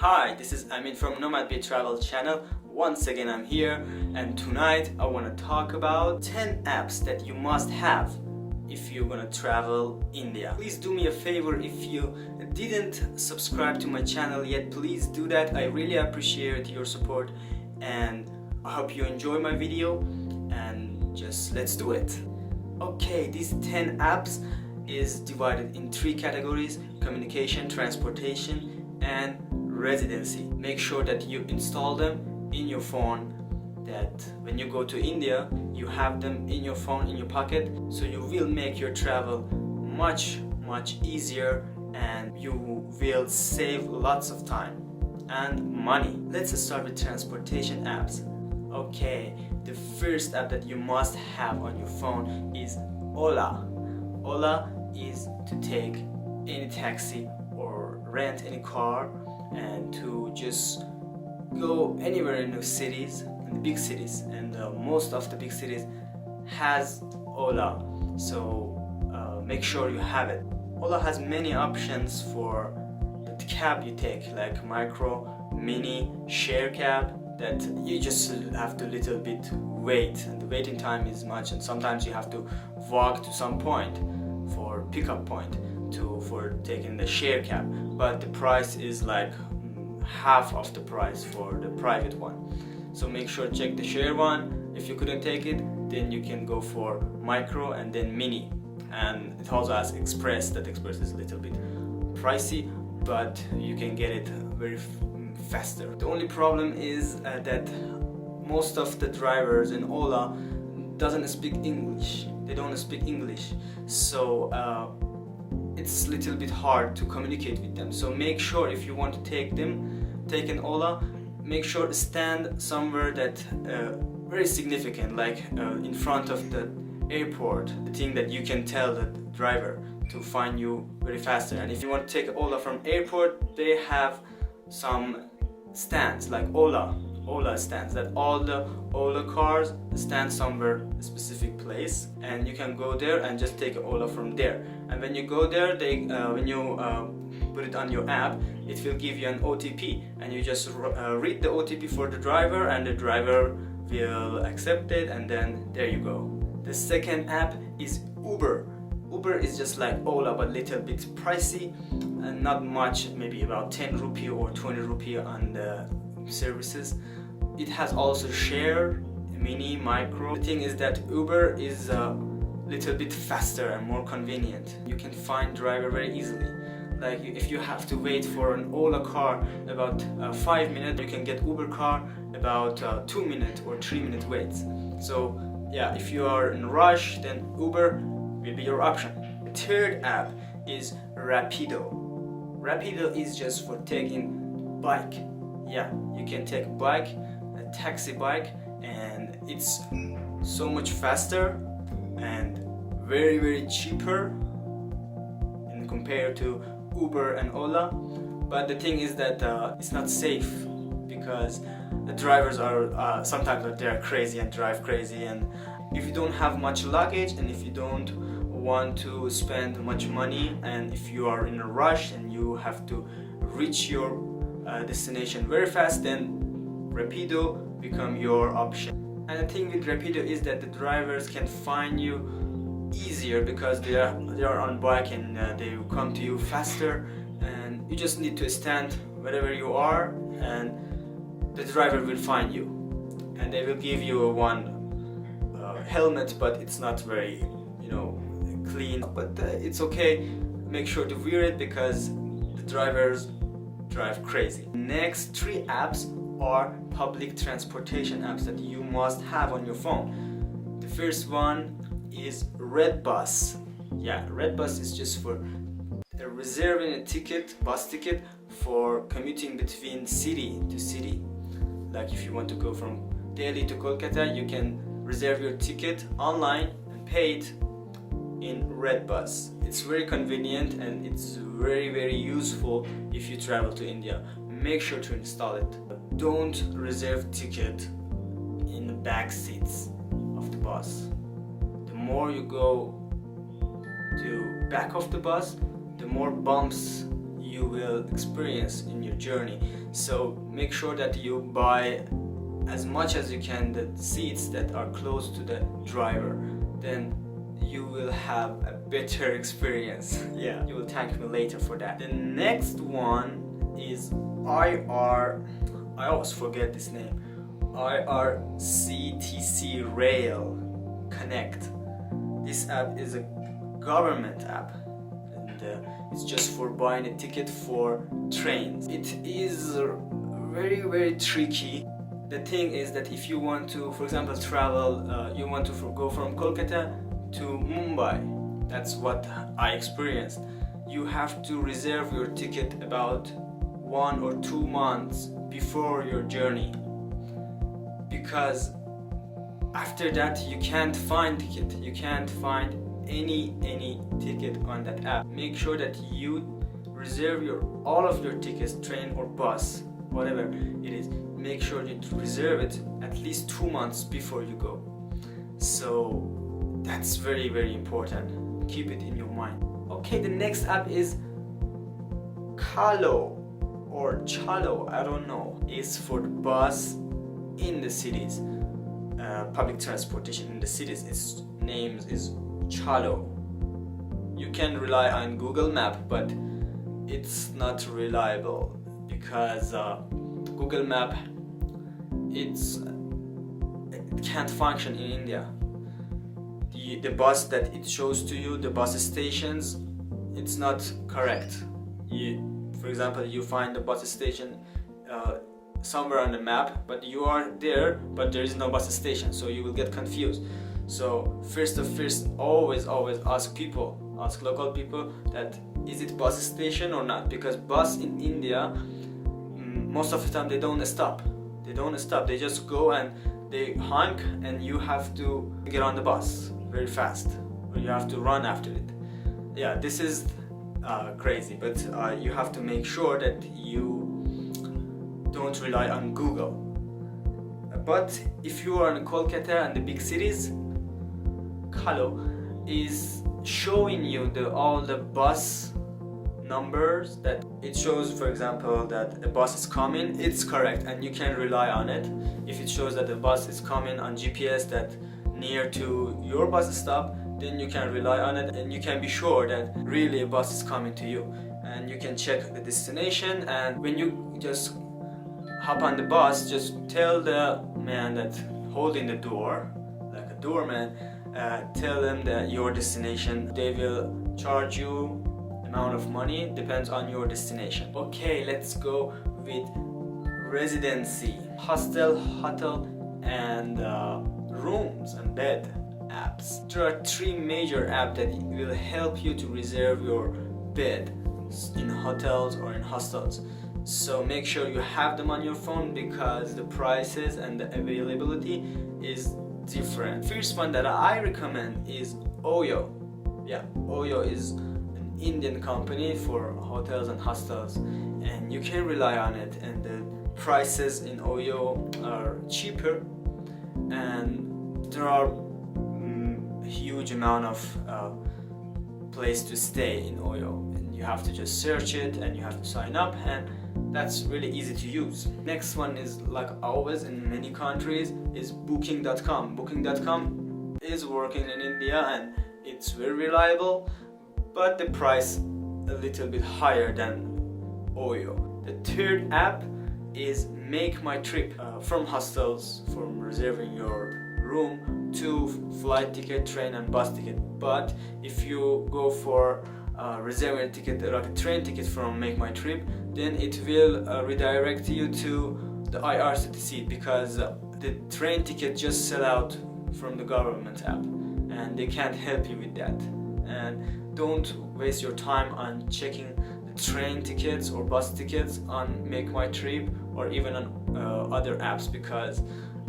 Hi, this is Amin from Nomad Bay Travel channel. Once again I'm here, and tonight I want to talk about 10 apps that you must have if you're gonna travel India. Please do me a favor, if you didn't subscribe to my channel yet, please do that. I really appreciate your support and I hope you enjoy my video, and just let's do it. Okay, these 10 apps is divided in 3 categories: communication, transportation, and residency. Make sure that you install them in your phone, that when you go to India you have them in your phone, in your pocket, so you will make your travel much easier and you will save lots of time and money. Let's start with transportation apps. Okay, the first app that you must have on your phone is Ola. Ola is to take any taxi or rent any car and to just go anywhere in the cities, in the big cities, and most of the big cities has Ola, so make sure you have it. Ola has many options for the cab you take, like micro, mini, share cab, that you just have to little bit wait, and the waiting time is much, and sometimes you have to walk to some point for pickup point for taking the share cab, but the price is like half of the price for the private one. So make sure check the share one. If you couldn't take it, then you can go for micro and then mini, and it also has express. That express is a little bit pricey, but you can get it very faster. The only problem is that most of the drivers in Ola doesn't speak English. They don't speak English, so it's a little bit hard to communicate with them. So make sure if you want to take an Ola, make sure to stand somewhere that very significant, like in front of the airport, the thing that you can tell the driver to find you very faster. And if you want to take Ola from airport, they have some stands like Ola stands, that all the Ola cars stand somewhere a specific place, and you can go there and just take Ola from there. And when you go there, when you put it on your app, it will give you an OTP, and you just read the OTP for the driver, and the driver will accept it, and then there you go. The second app is Uber. Uber is just like Ola but little bit pricey, and not much, maybe about 10 rupee or 20 rupee on the services. It has also share, mini, micro. The thing is that Uber is a little bit faster and more convenient. You can find driver very easily. Like if you have to wait for an Ola car about 5 minutes, you can get Uber car about 2 minutes or 3 minute waits. So yeah, if you are in a rush, then Uber will be your option. The third app is Rapido. Rapido is just for taking bike. Yeah, you can take a bike, a taxi bike, and it's so much faster and very cheaper in compared to Uber and Ola. But the thing is that it's not safe, because the drivers are sometimes they're crazy and drive crazy, and if you don't have much luggage, and if you don't want to spend much money, and if you are in a rush and you have to reach your destination very fast, then Rapido become your option. And the thing with Rapido is that the drivers can find you easier, because they are on bike, and they will come to you faster, and you just need to stand wherever you are, and the driver will find you, and they will give you one helmet, but it's not very clean, but it's okay. Make sure to wear it, because the drivers drive crazy. Next 3 apps are public transportation apps that you must have on your phone. The first one is Redbus. Yeah, Redbus is just for reserving a ticket, bus ticket, for commuting between city to city. Like if you want to go from Delhi to Kolkata, you can reserve your ticket online and pay it in Redbus. It's very convenient, and it's very useful if you travel to India. Make sure to install it. Don't reserve ticket in the back seats of the bus. The more you go to back of the bus, the more bumps you will experience in your journey. So make sure that you buy as much as you can the seats that are close to the driver. Then you will have a better experience. Yeah, you will thank me later for that. The next one is I always forget this name. IRCTC Rail Connect. This app is a government app, and it's just for buying a ticket for trains. It is very tricky. The thing is that if you want to, for example, travel, you want to go from Kolkata to Mumbai, that's what I experienced. You have to reserve your ticket about 1 or 2 months before your journey, because after that you can't find ticket. You can't find any ticket on that app. Make sure that you reserve all of your tickets, train or bus, whatever it is. Make sure you reserve it at least 2 months before you go. So that's very important. Keep it in your mind. Okay, the next app is Kalo or Chalo, I don't know. It's for the bus in the cities, public transportation in the cities. Its name is Chalo. You can rely on Google Map, but it's not reliable because Google Map it can't function in India. The bus that it shows to you, the bus stations, it's not correct. For example, you find the bus station somewhere on the map, but you are there, but there is no bus station, so you will get confused. So first, always ask local people that is it bus station or not, because bus in India most of the time they don't stop. They just go and they honk, and you have to get on the bus very fast, or you have to run after it. Yeah, this is crazy, but you have to make sure that you don't rely on Google. But if you are in Kolkata and the big cities, Kalo is showing you all the bus numbers that it shows. For example, that a bus is coming, it's correct and you can rely on it. If it shows that the bus is coming on GPS that near to your bus stop, then you can rely on it and you can be sure that really a bus is coming to you, and you can check the destination. And when you just hop on the bus, just tell the man that holding the door, like a doorman, tell them that your destination. They will charge you amount of money, depends on your destination. Okay, let's go with residency, hostel, hotel, and rooms and bed apps. There are 3 major apps that will help you to reserve your bed in hotels or in hostels. So make sure you have them on your phone, because the prices and the availability is different. First one that I recommend is Oyo. Yeah, Oyo is an Indian company for hotels and hostels, and you can rely on it, and the prices in Oyo are cheaper, and there are huge amount of place to stay in Oyo, and you have to just search it and you have to sign up, and that's really easy to use. Next one is, like always in many countries, is Booking.com. Booking.com is working in India and it's very reliable, but the price a little bit higher than Oyo. The third app is Make My Trip, from hostels, from reserving your room to flight ticket, train and bus ticket. But if you go for reserving a ticket, like a train ticket from Make My Trip, then it will redirect you to the IRCTC, because the train ticket just sell out from the government app and they can't help you with that. And don't waste your time on checking the train tickets or bus tickets on Make My Trip or even on other apps, because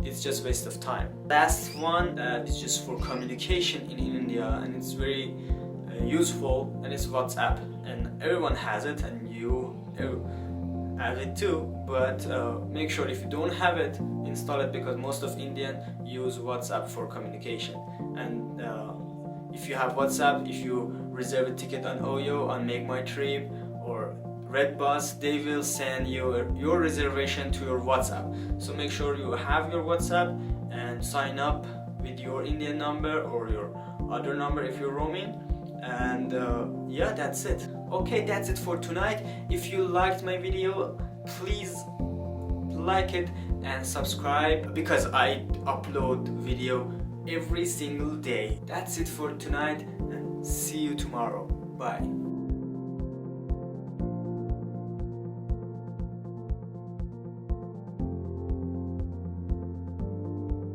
it's just waste of time. Last one is just for communication in India, and it's very useful, and it's WhatsApp, and everyone has it and you have it too, but make sure if you don't have it, install it, because most of Indians use WhatsApp for communication. And if you have WhatsApp, if you reserve a ticket on Oyo, on Make My Trip, or Red Bus, they will send your reservation to your WhatsApp. So make sure you have your WhatsApp and sign up with your Indian number or your other number if you're roaming. And yeah, that's it. Okay, that's it for tonight. If you liked my video, please like it and subscribe, because I upload video every single day. That's it for tonight, and see you tomorrow. Bye.